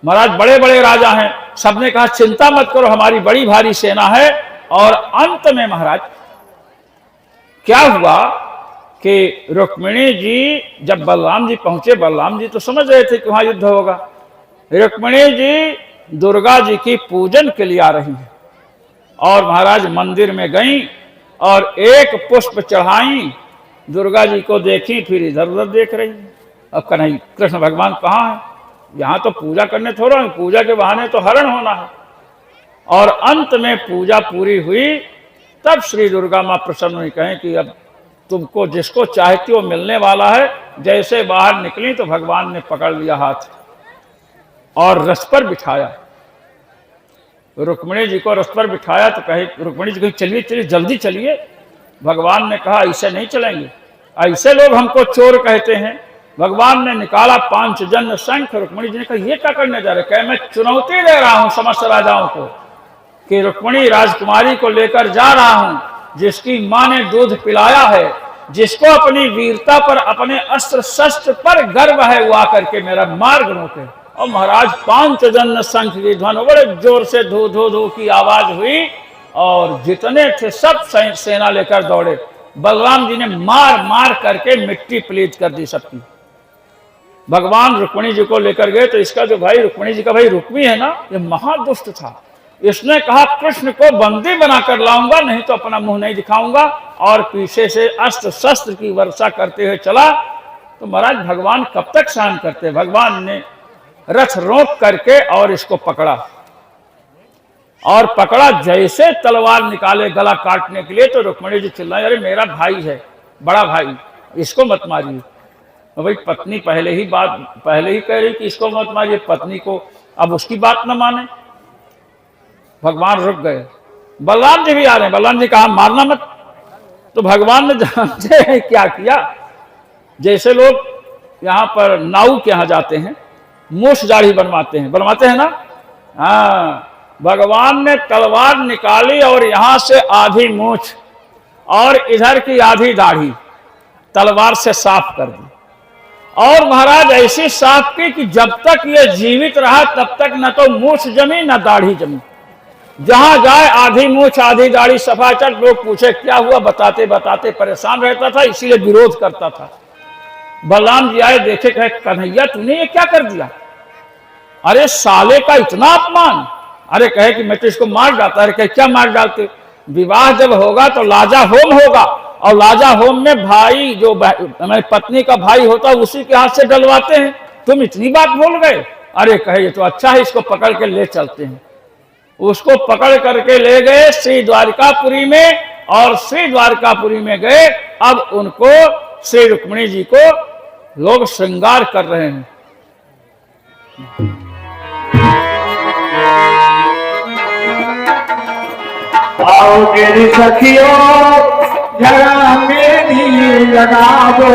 महाराज बड़े बड़े राजा हैं। सबने कहा चिंता मत करो, हमारी बड़ी भारी सेना है। और अंत में महाराज क्या हुआ कि रुक्मिणी जी जब बलराम जी पहुंचे, बलराम जी तो समझ रहे थे कि वहां युद्ध होगा। रुक्मिणी जी दुर्गा जी की पूजन के लिए आ रही है और महाराज मंदिर में गई और एक पुष्प चढ़ाई, दुर्गा जी को देखी, फिर इधर उधर देख रही। अब कन्हैया कृष्ण भगवान कहाँ है, यहाँ तो पूजा करने थोड़ा है, पूजा के बहाने तो हरण होना है। और अंत में पूजा पूरी हुई, तब श्री दुर्गा माँ प्रसन्न हुई, कहें कि अब तुमको जिसको चाहती हो मिलने वाला है। जैसे बाहर निकली तो भगवान ने पकड़ लिया हाथ और रथ पर बिठाया, रुक्मिणी जी को रथ पर बिठाया। तो कहे रुक्मिणी जी कही चलिए चलिए जल्दी चलिए। भगवान ने कहा ऐसे नहीं चलेंगे, ऐसे लोग हमको चोर कहते हैं। भगवान ने निकाला 5 जन्य शंख। रुक्मिणी जी ने कहा ये क्या करने जा रहे, कहे मैं चुनौती दे रहा हूं समस्त राजाओं को कि रुक्मिणी राजकुमारी को लेकर जा रहा हूं, जिसकी मां ने दूध पिलाया है, जिसको अपनी वीरता पर, अपने अस्त्र शस्त्र पर गर्व है, वो आकर के मेरा मार्ग रोके। और महाराज 5 जन्य शंख की ध्वनि बड़े जोर से धो धो धो की आवाज हुई और जितने थे सब सेना लेकर दौड़े। बलराम जी ने मार मार करके मिट्टी पलीत कर दी सबकी। भगवान रुक्मिणी जी को लेकर गए तो इसका जो भाई रुक्मिणी जी का भाई रुक्मी है ना, ये महादुष्ट था। इसने कहा कृष्ण को बंदी बनाकर लाऊंगा, नहीं तो अपना मुंह नहीं दिखाऊंगा। और पीछे से अस्त्र शस्त्र की वर्षा करते हुए चला। तो महाराज भगवान कब तक सहन करते, भगवान ने रथ रोक करके और इसको पकड़ा और पकड़ा, जैसे तलवार निकाले गला काटने के लिए तो रुक्मिणी जी चिल्लाई अरे मेरा भाई है, बड़ा भाई, इसको मत मारिए। तो भाई पत्नी पहले ही कह रही कि इसको मत मारिए, पत्नी को अब उसकी बात न माने। भगवान रुक गए, बलराम जी भी आ रहे हैं। बलराम जी कहा मारना मत। तो भगवान ने जानते हैं क्या किया, जैसे लोग यहाँ पर नाऊ के यहाँ जाते हैं, मूछ दाढ़ी बनवाते हैं ना, हाँ, भगवान ने तलवार निकाली और यहाँ से आधी मूछ और इधर की आधी दाढ़ी तलवार से साफ कर दी। और महाराज ऐसी साफ की कि जब तक ये जीवित रहा तब तक न तो मूछ जमी न दाढ़ी जमी। जहां जाए आधी मूछ आधी दाढ़ी सफाचट। लोग पूछे क्या हुआ, बताते बताते परेशान रहता था, इसीलिए विरोध करता था। बलराम जी आए, देखे, कहे कन्हैया तूने ये क्या कर दिया, अरे साले का इतना अपमान। अरे कहे कि मैं तो इसको मार डालता। अरे कहे क्या मार डालते, विवाह जब होगा तो लाजा होम होगा और लाजा होम में भाई जो हमारी पत्नी का भाई होता है उसी के हाथ से डलवाते हैं, तुम इतनी बात बोल गए। अरे कहे ये तो अच्छा है, इसको पकड़ के ले चलते हैं। उसको पकड़ करके ले गए श्री द्वारकापुरी में और श्री द्वारकापुरी में गए। अब उनको श्री रुक्मिणी जी को लोग श्रृंगार कर रहे हैं। आओ मेरी सखियों जरा मेरी लगा दो,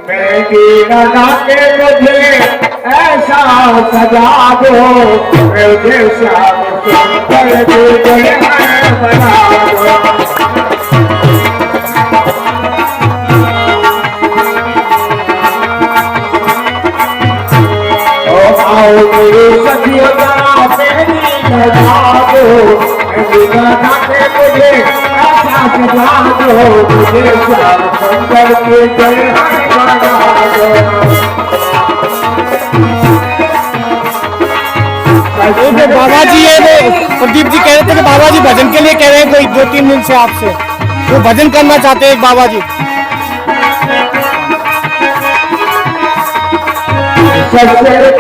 मैं की लगा के मुझे ऐसा सजा दो, मुझे श्याम सुंदर की दुल्हन बना दो। आओ मेरी सखियों जरा मेरी लगा दो, मेरी लगा के मुझे ऐसा सजा दो, मुझे श्याम सुंदर की दुल्हन बना दो। बाबा जी ये प्रदीप जी कह रहे थे कि बाबा जी भजन के लिए कह रहे हैं कोई 2-3 दिन से आपसे, वो भजन करना चाहते हैं बाबा जी। अभी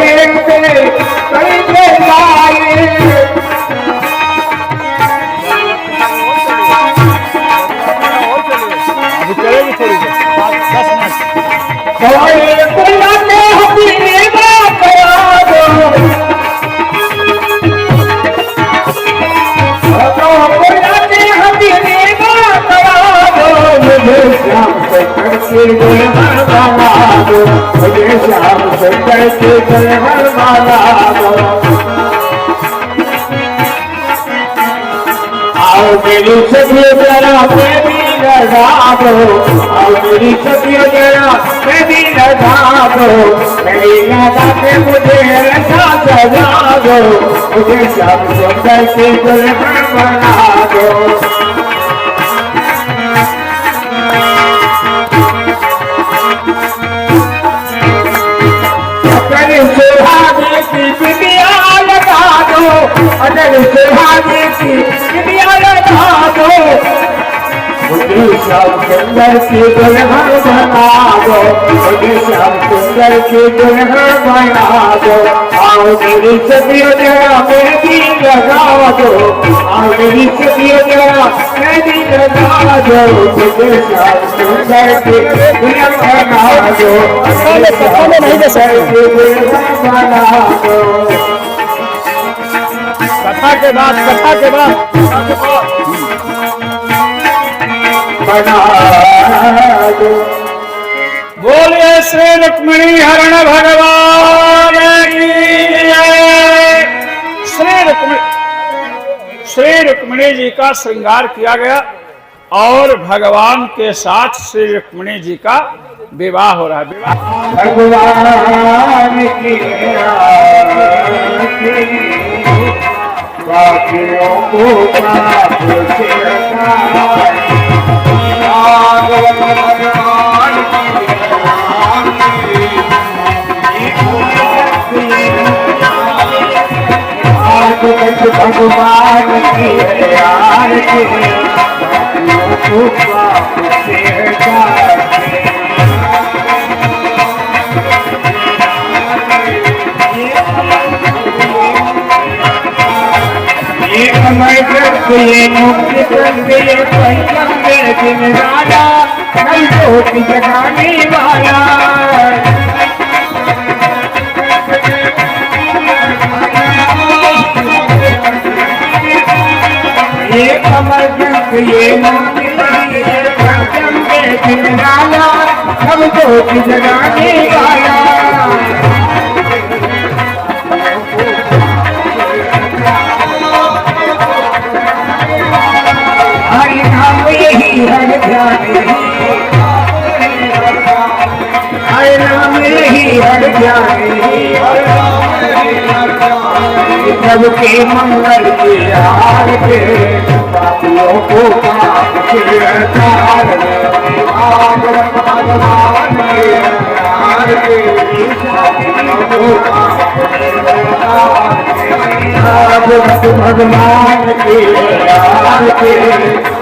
चलेगी थोड़ी देर 10 मिनट। श्याम सुंदर की दुल्हन बना दो, मुझे श्याम सुंदर की दुल्हन बना दो। आओ मेरी सखियों जरा मेरी लगा दो, आओ मेरी सखियों जरा मेरी लगा दो, मेरी लगा के मुझे ऐसा सजा दो, मुझे श्याम सुंदर की दुल्हन बना दो। अजर सुहाने की बिटिया लगा दो, मुझे श्याम सुंदर की दुल्हन बना दो, मुझे श्याम सुंदर की दुल्हन बना दो। आओ मेरी सखियों जरा मेहंदी लगा दो, आओ मेरी सखियों जरा मेहंदी लगा दो, मुझे श्याम सुंदर की दुल्हन बना दो, नहीं दे सकते बना दो। कथा के बाद बना दो। बोलिए श्री रुक्मिणी हरण भगवान की जय। श्री रुक्मिणी जी का श्रृंगार किया गया और भगवान के साथ श्री रुक्मिणी जी का विवाह हो रहा है। भगवान की बाकियों को भगवान की यार की ये मुक्ति करके पंचम में दिन राजा कल ज्योति जगाने वाला। ये कमर जंग ये मुक्ति करके पंचम में दिन राजा कल ज्योति जगाने वाला। हर ध्यान हर नाम ही हर ध्यान सबके मंगल के हार के पापियों को पाप के हार भगवान के हार के पापियों को भगवान के हार के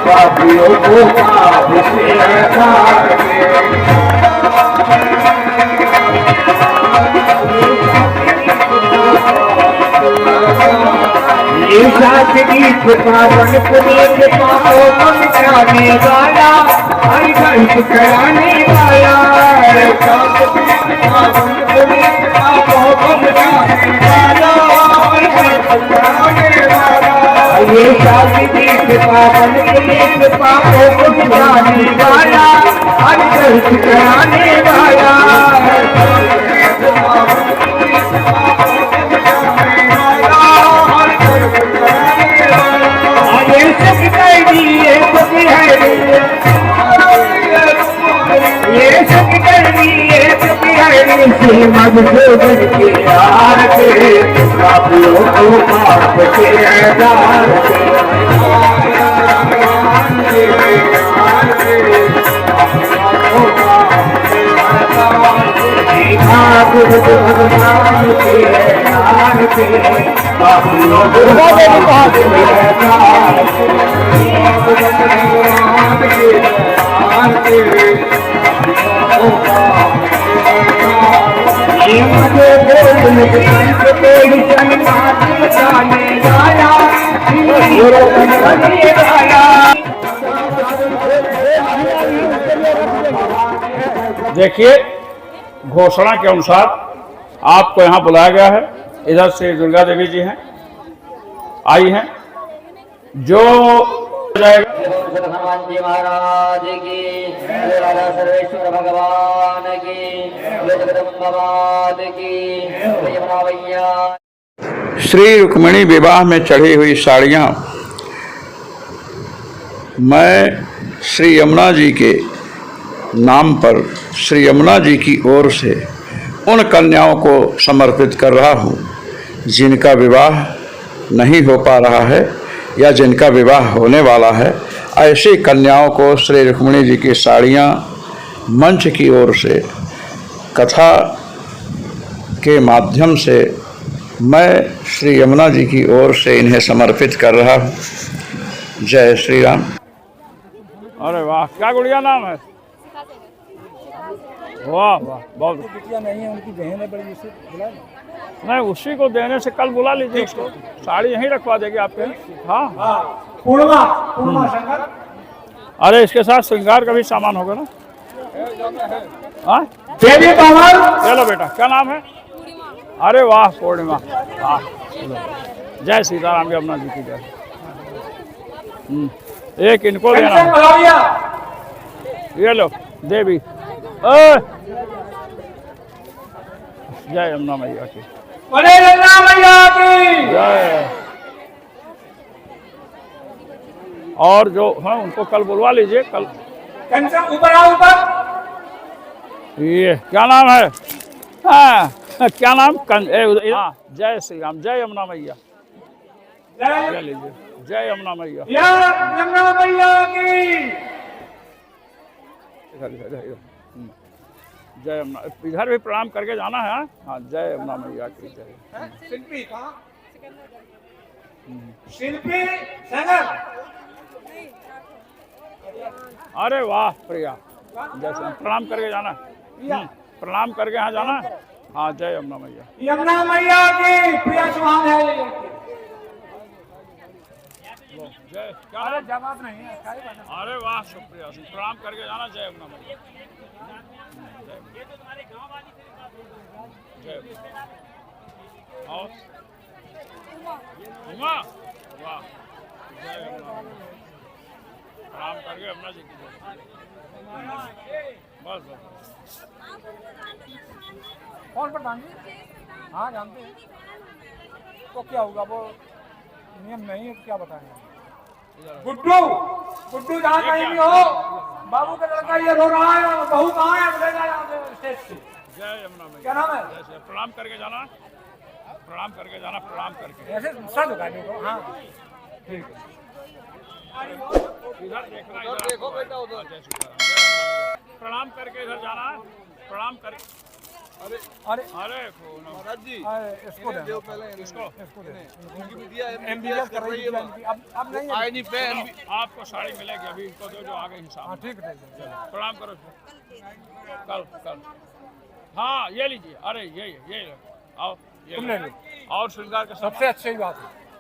पापियों को पाप से हार के। ये साथ गीत पावन पुनीत पापों को मिटाने वाला हरि कंठ कराने वाला। साथ गीत पावन पुनीत पापों को मिटाने वाला हरि कंठ कराने वाला। ये साथ गीत पावन पुनीत पापों को मिटाने वाला हरि कंठ कराने वाला। ये सुख करनी ये सुख करनी से मधुसूदन के यार के बाबू को पाप के दार के देखिए, घोषणा के अनुसार आपको यहाँ बुलाया गया है। इधर से दुर्गा देवी जी हैं, आई हैं, जो जाएगा। हनुमान जी महाराज की, राजा सर्वेश्वर भगवान की, जगदम्बा मात की, यमुना मैया। श्री रुक्मिणी विवाह में चढ़ी हुई साड़ियाँ मैं श्री यमुना जी के नाम पर श्री यमुना जी की ओर से उन कन्याओं को समर्पित कर रहा हूँ जिनका विवाह नहीं हो पा रहा है या जिनका विवाह होने वाला है। ऐसी कन्याओं को श्री रुक्मिणी जी की साड़ियाँ मंच की ओर से कथा के माध्यम से मैं श्री यमुना जी की ओर से इन्हें समर्पित कर रहा हूँ। जय श्री राम। अरे वाह, क्या गुड़िया नाम है? वाह वाह, बहुत। बिटिया नहीं है, उनकी बहन है बड़ी, उसे बुला नहीं, उसी को देने से कल बुला लीजिए उसको, साड़ी यहीं रखवा देगी आपके। हाँ, पूर्णिमा पूर्णिमा शंकर। अरे इसके साथ श्रृंगार का भी सामान होगा ना। हाँ, देवी पावन। चलो बेटा, क्या नाम है? अरे वाह, पूर्णिमा। हाँ, जय सीताराम, यमुना जी की जय। एक इनको देना, ये लो देवी। जय यमुना मैया की, यमुना मैया की जय। और जो हाँ, उनको कल बुलवा लीजिए कल। ऊपर आओ, ऊपर। ये क्या नाम है? हाँ, क्या नाम? हाँ, जय श्री राम, जय यमुना मैया। जय लीजिए, जय यमुना मैया। यमुना मैया की जय यमुना। इधर भी प्रणाम करके जाना है। हाँ, जय यमुना मैया की जय। शिल्पी कहाँ? शिल्पी सागर। अरे वाह प्रिया, जैसे प्रणाम करके जाना। प्रणाम करके यहाँ जाना। हाँ, जय यमुना मैया। यमुना मैया की प्रिया सुहान है। जय, क्या जवाब नहीं है। अरे वाह, शुक्रिया, प्रणाम करके जाना। जय यमुना मैया। जय। और उमा, वाह, जय यमुना। प्रणाम करके यमुना जी की जय। बस बस। कौन प्रधान जी? हाँ, जानते हैं। तो क्या होगा, वो नियम नहीं है, क्या बताएंगे? गुड्डू, गुड्डू जहाँ कहीं भी हो, बाबू का लड़का ये रो रहा है, बहू कहाँ है, ले जाए स्टेज से। जय यमुना मैया। क्या नाम है? जय, प्रणाम करके जाना। प्रणाम करके जाना, प्रणाम करके। ऐसे सच होगा नहीं तो। हाँ, ठीक है। इधर देखना, इधर देखो बेटा, उधर। जय सीताराम। प्रणाम करके इधर जाना। प्रणाम करके। अरे अरे अरे महाराज जी, इसको दे, इसको दे। उनकी बिटिया MBBS कर रही है, अब नहीं है। आई नहीं पे आपको साड़ी मिलेगी अभी, इनको दो जो आगे हिसाब। हाँ, ठीक है। प्रणाम करो कल कल। हाँ, ये लीजिए। अरे ये लो, आओ, ये तुम ले लो। और श्रृंगार के सबसे अच्छी बात है।